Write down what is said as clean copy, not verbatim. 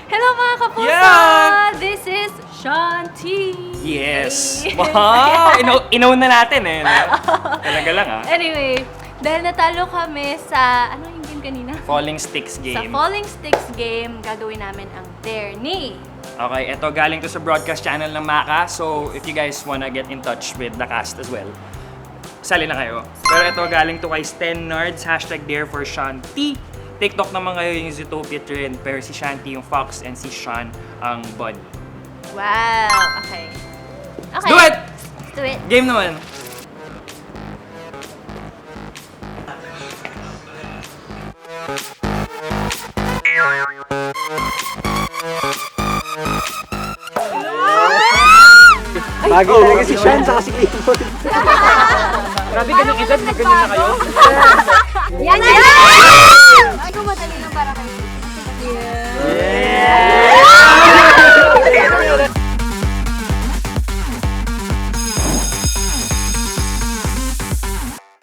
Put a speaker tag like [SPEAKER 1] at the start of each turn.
[SPEAKER 1] Hello mga kapuso!
[SPEAKER 2] Yeah!
[SPEAKER 1] This is Shanti!
[SPEAKER 2] Yes! Wow! Inaw na natin eh. No? Talaga lang ah.
[SPEAKER 1] Anyway, dahil natalo kami sa, ano yung game kanina?
[SPEAKER 2] Falling Sticks
[SPEAKER 1] Sa
[SPEAKER 2] game.
[SPEAKER 1] Falling Sticks game, gagawin namin ang Dare Ni.
[SPEAKER 2] Okay, ito galing to sa broadcast channel ng Maka. So, if you guys wanna get in touch with the cast as well, sali na kayo. Pero ito galing to kay Sten Nerds, #Dare for Shanti. TikTok naman kayo yung Zootopia trend, pero si Shanti yung fox and si Sean ang bunny.
[SPEAKER 1] Wow! Okay. Okay.
[SPEAKER 2] Do it!
[SPEAKER 1] Let's do it.
[SPEAKER 2] Game naman.
[SPEAKER 3] Bagay talaga si Sean sa si Clayton.
[SPEAKER 2] Grabe, ganyung edad, ganyan na kayo.
[SPEAKER 1] Yan! Yan!